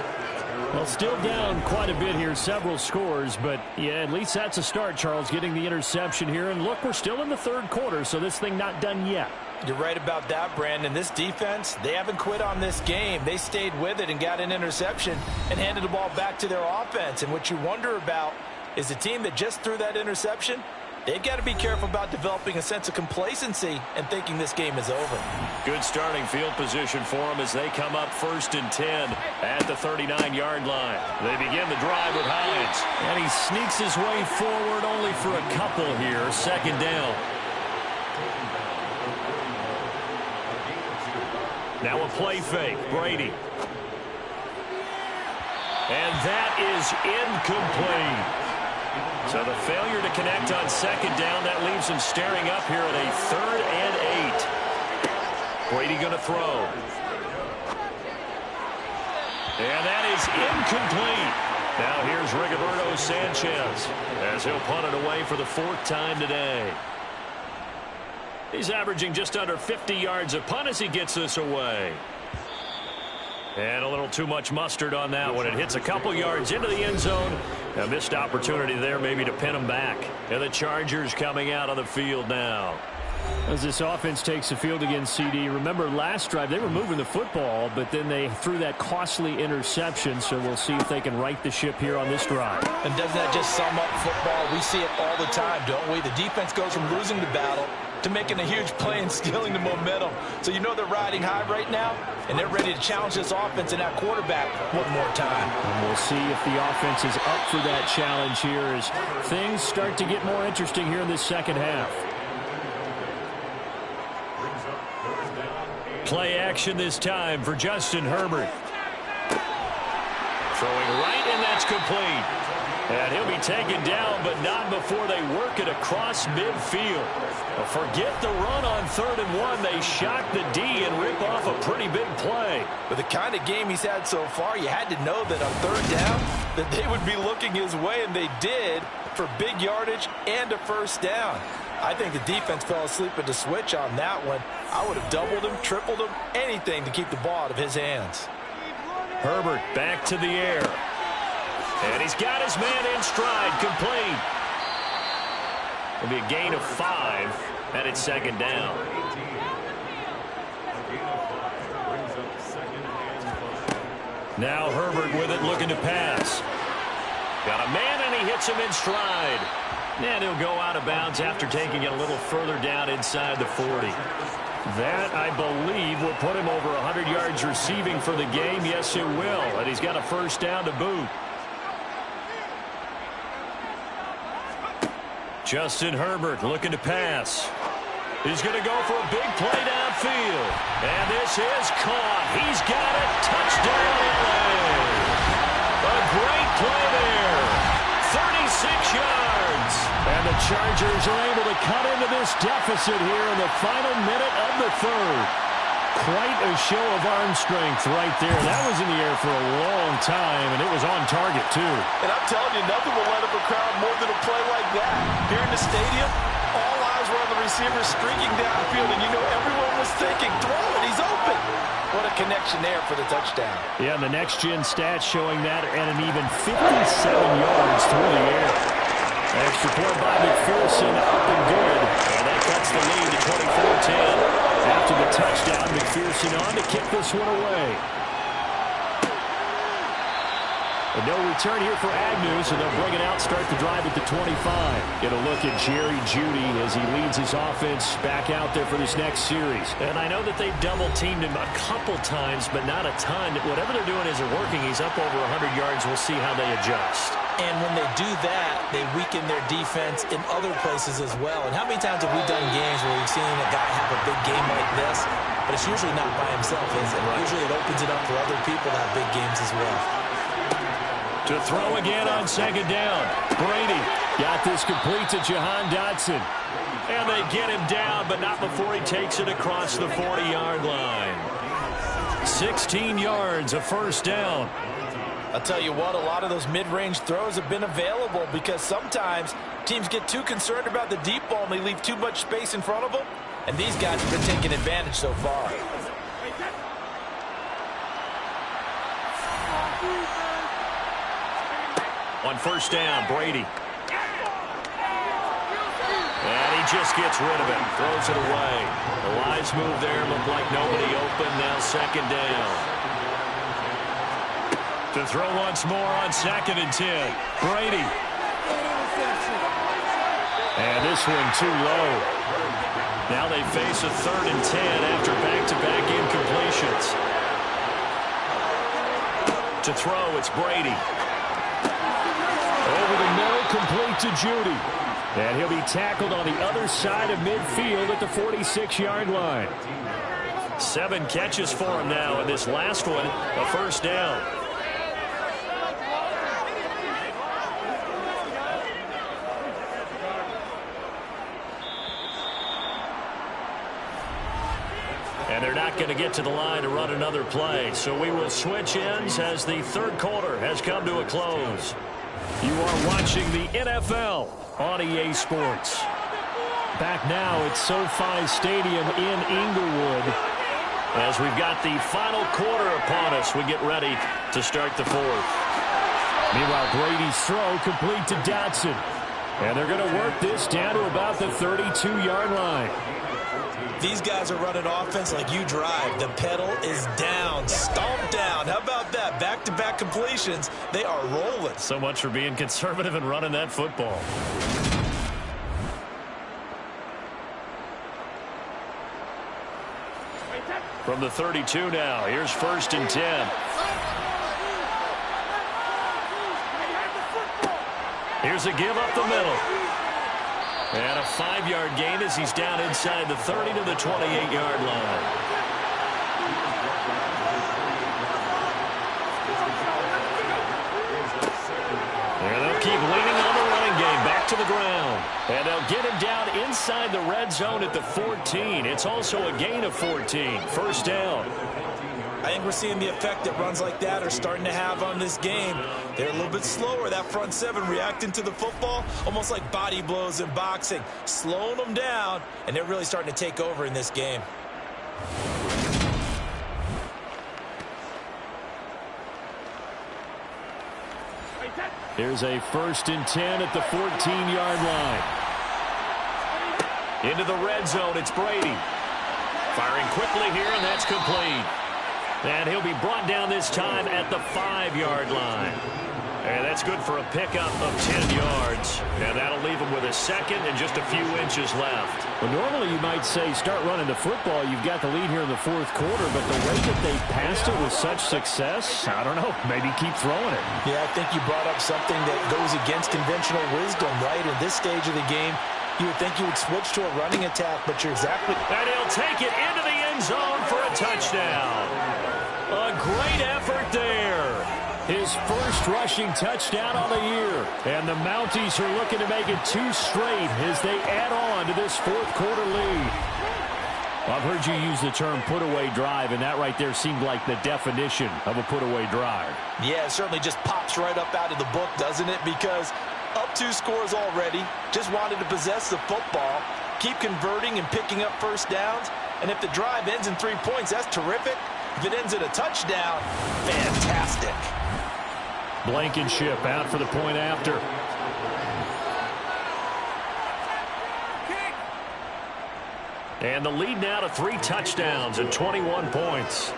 Well, still down quite a bit here, several scores, but yeah, at least that's a start, Charles, getting the interception here. And look, we're still in the 3rd quarter, so this thing not done yet. You're right about that, Brandon. This defense, they haven't quit on this game. They stayed with it and got an interception and handed the ball back to their offense. And what you wonder about is the team that just threw that interception, they've got to be careful about developing a sense of complacency and thinking this game is over. Good starting field position for them as they come up 1st and 10 at the 39-yard line. They begin the drive with Hines. And he sneaks his way forward only for a couple here. 2nd down. Now a play fake. Brady. And that is incomplete. So the failure to connect on 2nd down, that leaves him staring up here at a 3rd and 8. Brady going to throw. And that is incomplete. Now here's Rigoberto Sanchez as he'll punt it away for the 4th time today. He's averaging just under 50 yards a punt as he gets this away. And a little too much mustard on that one. It hits a couple yards into the end zone. A missed opportunity there maybe to pin him back. And the Chargers coming out on the field now. As this offense takes the field again, CD, remember last drive they were moving the football, but then they threw that costly interception, so we'll see if they can right the ship here on this drive. And doesn't that just sum up football? We see it all the time, don't we? The defense goes from losing the battle to making a huge play and stealing the momentum. So you know they're riding high right now, and they're ready to challenge this offense and that quarterback one more time. And we'll see if the offense is up for that challenge here as things start to get more interesting here in this 2nd half. Play action this time for Justin Herbert. Throwing right, and that's complete. And he'll be taken down, but not before they work it across midfield. Forget the run on 3rd and 1. They shock the D and rip off a pretty big play. With the kind of game he's had so far, you had to know that on 3rd down that they would be looking his way, and they did for big yardage and a 1st down. I think the defense fell asleep at the switch on that one. I would have doubled him, tripled him, anything to keep the ball out of his hands. Herbert back to the air. And he's got his man in stride, complete. It'll be a gain of 5, and it's 2nd down. Now Herbert with it, looking to pass. Got a man, and he hits him in stride. And he'll go out of bounds after taking it a little further down inside the 40. That, I believe, will put him over 100 yards receiving for the game. Yes, it will. And he's got a 1st down to boot. Justin Herbert looking to pass. He's going to go for a big play downfield. And this is caught. He's got it. Touchdown, LA. A great play there. 36 yards. And the Chargers are able to cut into this deficit here in the final minute of the 3rd. Quite a show of arm strength right there. That was in the air for a long time, and it was on target, too. And I'm telling you, nothing will light up a crowd more than a play like that. Here in the stadium, all eyes were on the receiver streaking downfield, and you know everyone was thinking, throw it, he's open. What a connection there for the touchdown. Yeah, the next-gen stats showing that at an even 57 yards through the air. Extra point by McPherson, up and good. And that cuts the lead to 24-10. After the touchdown, McPherson on to kick this one away. And no return here for Agnew, so they'll bring it out, start the drive at the 25. Get a look at Jerry Jeudy as he leads his offense back out there for this next series. And I know that they've double-teamed him a couple times, but not a ton. Whatever they're doing isn't working. He's up over 100 yards. We'll see how they adjust. And when they do that, they weaken their defense in other places as well. And how many times have we done games where we've seen a guy have a big game like this, but it's usually not by himself, is it? Right. Usually it opens it up for other people to have big games as well. To throw again on 2nd down. Brady got this complete to Jahan Dotson. And they get him down, but not before he takes it across the 40-yard line. 16 yards, a 1st down. I'll tell you what, a lot of those mid-range throws have been available because sometimes teams get too concerned about the deep ball and they leave too much space in front of them. And these guys have been taking advantage so far. On 1st down, Brady. And he just gets rid of it. Throws it away. The wise move there. Looked like nobody open. Now second down. To throw once more on 2nd and 10. Brady. And this one too low. Now they face a 3rd and 10 after back-to-back incompletions. To throw, it's Brady. Over the middle, complete to Judy. And he'll be tackled on the other side of midfield at the 46-yard line. 7 catches for him now, and this last one, a first down. And they're not going to get to the line to run another play. So we will switch ends as the 3rd quarter has come to a close. You are watching the NFL on EA Sports. Back now at SoFi Stadium in Inglewood. As we've got the final quarter upon us, we get ready to start the 4th. Meanwhile, Brady's throw complete to Dotson. And they're going to work this down to about the 32-yard line. These guys are running offense like you drive. The pedal is down, stomped down. How about that? Back-to-back completions. They are rolling. So much for being conservative and running that football. From the 32 now, here's 1st and 10. Here's a give up the middle. And a 5-yard gain as he's down inside the 30 to the 28-yard line. And they'll keep leaning on the running game. Back to the ground. And they'll get him down inside the red zone at the 14. It's also a gain of 14. First down. I think we're seeing the effect that runs like that are starting to have on this game. They're a little bit slower, that front 7 reacting to the football, almost like body blows in boxing, slowing them down, and they're really starting to take over in this game. Here's a 1st and 10 at the 14-yard line. Into the red zone, it's Brady. Firing quickly here, and that's complete. And he'll be brought down this time at the 5-yard line. And that's good for a pickup of 10 yards. And that'll leave him with a 2nd and just a few inches left. Well, normally you might say start running the football. You've got the lead here in the 4th quarter, but the way that they passed it with such success, I don't know, maybe keep throwing it. Yeah, I think you brought up something that goes against conventional wisdom, right? In this stage of the game, you would think you would switch to a running attack, but you're exactly... And he'll take it into the end zone for a touchdown. A great effort there. His first rushing touchdown on the year. And the Mounties are looking to make it 2 straight as they add on to this 4th quarter lead. I've heard you use the term put-away drive, and that right there seemed like the definition of a put-away drive. Yeah, it certainly just pops right up out of the book, doesn't it? Because up 2 scores already, just wanted to possess the football, keep converting and picking up first downs, and if the drive ends in 3 points, that's terrific. If it ends in a touchdown, fantastic. Blankenship out for the point after. And the lead now to 3 touchdowns and 21 points.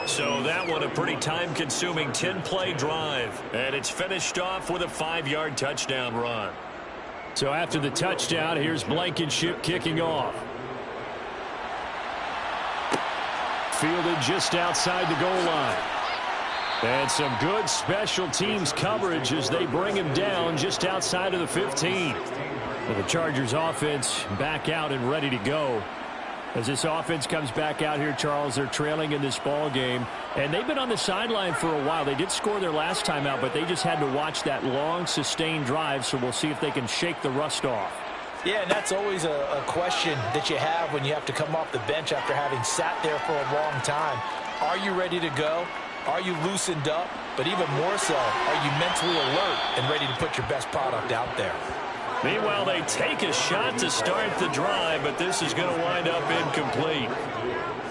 So that one a pretty time-consuming 10-play drive. And it's finished off with a 5-yard touchdown run. So after the touchdown, here's Blankenship kicking off. Fielded just outside the goal line. And some good special teams coverage as they bring him down just outside of the 15. Well, the Chargers offense back out and ready to go. As this offense comes back out here, Charles, they're trailing in this ball game. And they've been on the sideline for a while. They did score their last time out, but they just had to watch that long, sustained drive. So we'll see if they can shake the rust off. Yeah, and that's always a question that you have when you have to come off the bench after having sat there for a long time. Are you ready to go? Are you loosened up? But even more so, are you mentally alert and ready to put your best product out there? Meanwhile, they take a shot to start the drive, but this is going to wind up incomplete.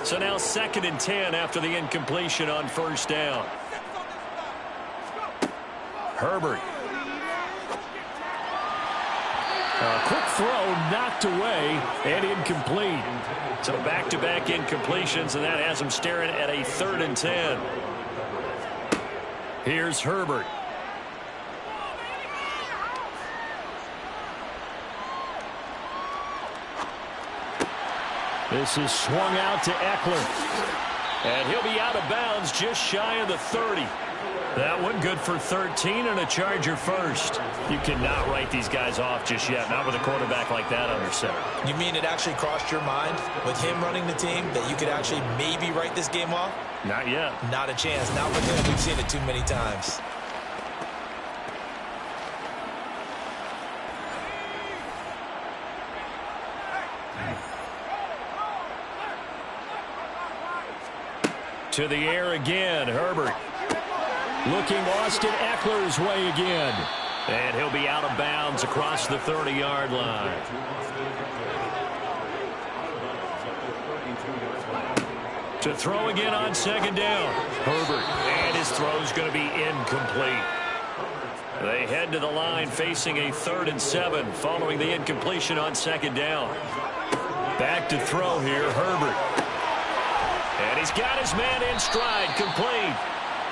So now 2nd and 10 after the incompletion on first down. Herbert. A quick throw knocked away and incomplete. So back-to-back incompletions, and that has him staring at a 3rd and 10. Here's Herbert. This is swung out to Eckler. And he'll be out of bounds just shy of the 30. That one good for 13 and a Charger first. You cannot write these guys off just yet, not with a quarterback like that under center. You mean it actually crossed your mind with him running the team that you could actually maybe write this game off? Not yet. Not a chance. Not with him. We've seen it too many times. To the air again, Herbert. Looking Austin Eckler's way again. And he'll be out of bounds across the 30-yard line. To throw again on 2nd down. Herbert. And his throw's going to be incomplete. They head to the line facing a 3rd and 7 following the incompletion on 2nd down. Back to throw here, Herbert. And he's got his man in stride, complete.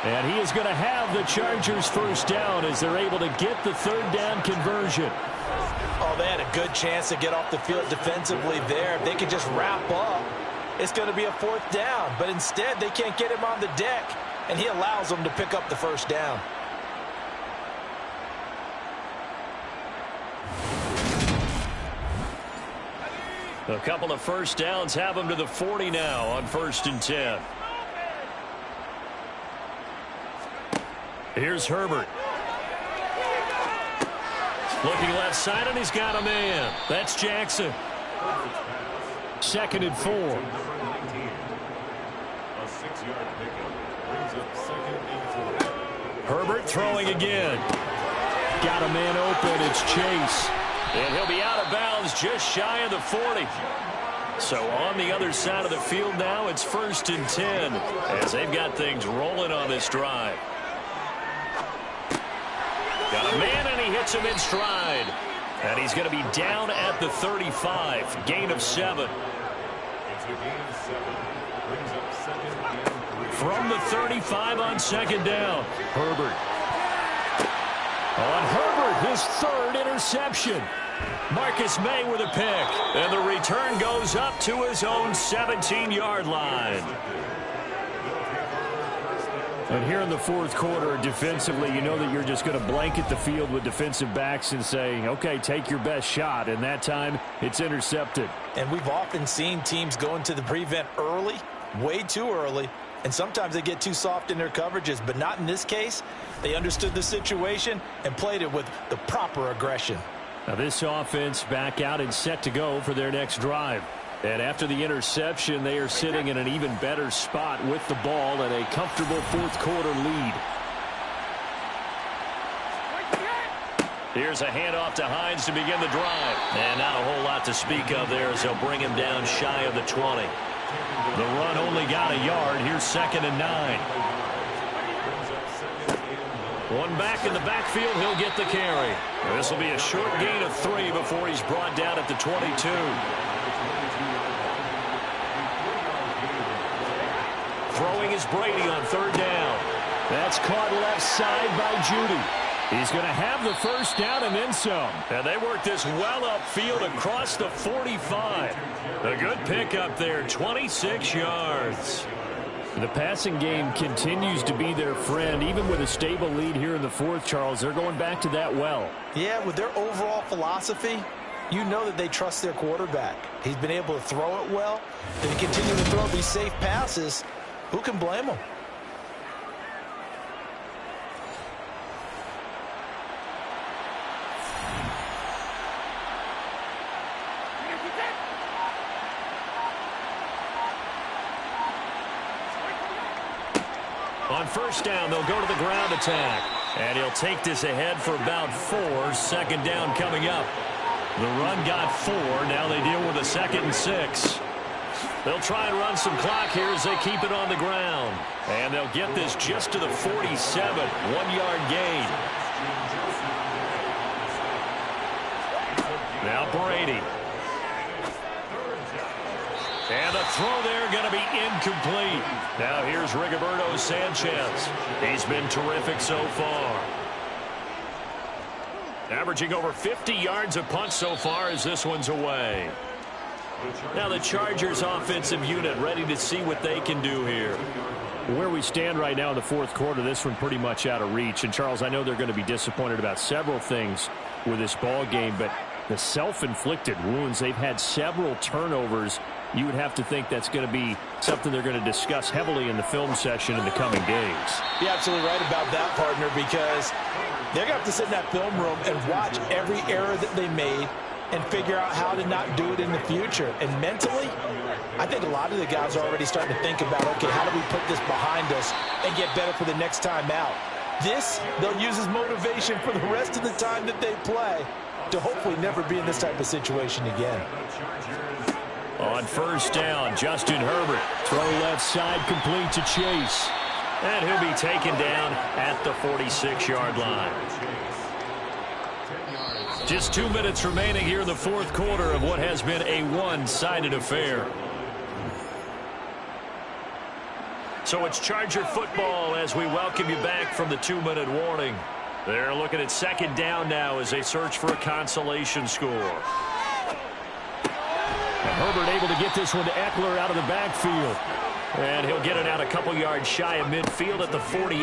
And he is going to have the Chargers first down as they're able to get the 3rd down conversion. Oh, they had a good chance to get off the field defensively there. If they could just wrap up, it's going to be a 4th down. But instead, they can't get him on the deck, and he allows them to pick up the first down. A couple of first downs have them to the 40 now on 1st and 10. Here's Herbert. Looking left side, and he's got a man. That's Jackson. 2nd and 4. A 6-yard pickup brings up 2nd and 4. Herbert throwing again. Got a man open. It's Chase. And he'll be out of bounds just shy of the 40. So on the other side of the field now, it's 1st and 10 as they've got things rolling on this drive. Got a man, and he hits him in stride. And he's going to be down at the 35. Gain of 7. It's a gain of 7. Brings up 2nd and 3. From the 35 on 2nd down. Herbert. On Herbert, his 3rd interception. Marcus May with a pick. And the return goes up to his own 17-yard line. And here in the 4th quarter, defensively, you know that you're just going to blanket the field with defensive backs and say, okay, take your best shot. And that time, it's intercepted. And we've often seen teams go into the prevent early, way too early, and sometimes they get too soft in their coverages, but not in this case. They understood the situation and played it with the proper aggression. Now this offense back out and set to go for their next drive. And after the interception, they are sitting in an even better spot with the ball and a comfortable 4th quarter lead. Here's a handoff to Hines to begin the drive. And not a whole lot to speak of there as they'll bring him down shy of the 20. The run only got a yard. Here's 2nd and 9. One back in the backfield. He'll get the carry. This will be a short gain of 3 before he's brought down at the 22. Throwing is Brady on 3rd down. That's caught left side by Judy. He's going to have the first down and then some. And they work this well upfield across the 45. A good pickup there, 26 yards. The passing game continues to be their friend. Even with a stable lead here in the 4th, Charles, they're going back to that well. Yeah, with their overall philosophy, you know that they trust their quarterback. He's been able to throw it well. They continue to throw these safe passes. Who can blame them? On 1st down, they'll go to the ground attack. And he'll take this ahead for about 4. 2nd down coming up. The run got 4. Now they deal with a 2nd and 6. They'll try and run some clock here as they keep it on the ground. And they'll get this just to the 47. 1-yard gain. Now Brady. And the throw there going to be incomplete. Now here's Rigoberto Sanchez. He's been terrific so far. Averaging over 50 yards a punt so far as this one's away. Now the Chargers offensive unit ready to see what they can do here. Where we stand right now in the fourth quarter, this one pretty much out of reach. And, Charles, I know they're going to be disappointed about several things with this ball game, but the self-inflicted wounds, they've had several turnovers. You would have to think that's going to be something they're going to discuss heavily in the film session in the coming days. You're absolutely right about that, partner, because they're going to have to sit in that film room and watch every error that they made and figure out how to not do it in the future. And mentally, I think a lot of the guys are already starting to think about, okay, how do we put this behind us and get better for the next time out? This, they'll use as motivation for the rest of the time that they play to hopefully never be in this type of situation again. On first down, Justin Herbert. Throw left side, complete to Chase. And he'll be taken down at the 46-yard line. Just 2 minutes remaining here in the fourth quarter of what has been a one-sided affair. So it's Charger football as we welcome you back from the 2-minute warning. They're looking at second down now as they search for a consolation score. And Herbert able to get this one to Eckler out of the backfield. And he'll get it out a couple yards shy of midfield at the 48.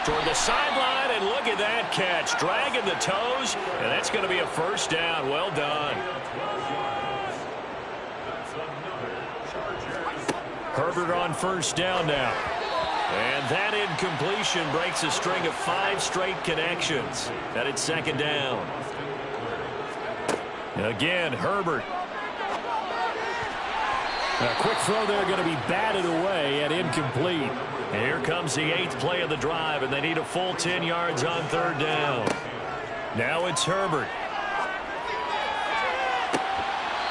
Toward the sideline, and look at that catch. Dragging the toes, and that's going to be a first down. Well done. Herbert on first down now. And that incompletion breaks a string of 5 straight connections. And it's second down. Again, Herbert. A quick throw there going to be batted away and incomplete. Here comes the 8th play of the drive, and they need a full 10 yards on third down. Now it's Herbert.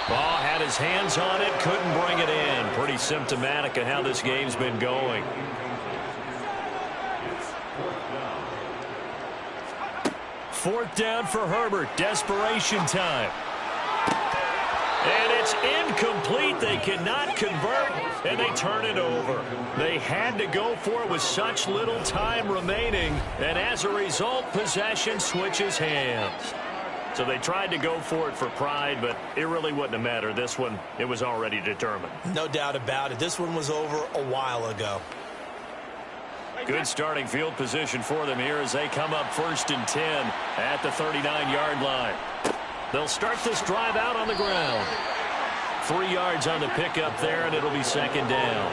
Ball had his hands on it, couldn't bring it in. Pretty symptomatic of how this game's been going. Fourth down for Herbert. Desperation time. And it's incomplete. They cannot convert, and they turn it over. They had to go for it with such little time remaining, and as a result, possession switches hands. So they tried to go for it for pride, but it really wouldn't have mattered. This one, it was already determined. No doubt about it. This one was over a while ago. Good starting field position for them here as they come up 1st and 10 at the 39-yard line. They'll start this drive out on the ground. 3 yards on the pickup there, and it'll be second down.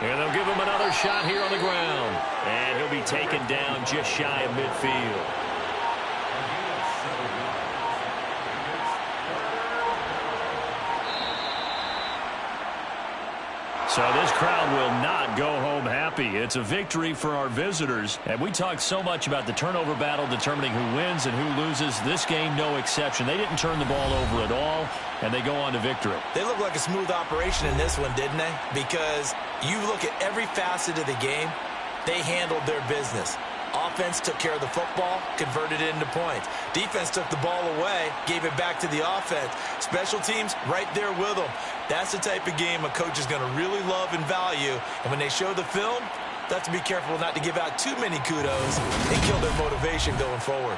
And they'll give him another shot here on the ground. And he'll be taken down just shy of midfield. So this crowd will not go home happy. It's a victory for our visitors. And we talked so much about the turnover battle determining who wins and who loses. This game, no exception. They didn't turn the ball over at all, and they go on to victory. They look like a smooth operation in this one, didn't they? Because you look at every facet of the game, they handled their business. Offense took care of the football, converted it into points. Defense took the ball away, gave it back to the offense. Special teams right there with them. That's the type of game a coach is going to really love and value. And when they show the film, they have to be careful not to give out too many kudos and kill their motivation going forward.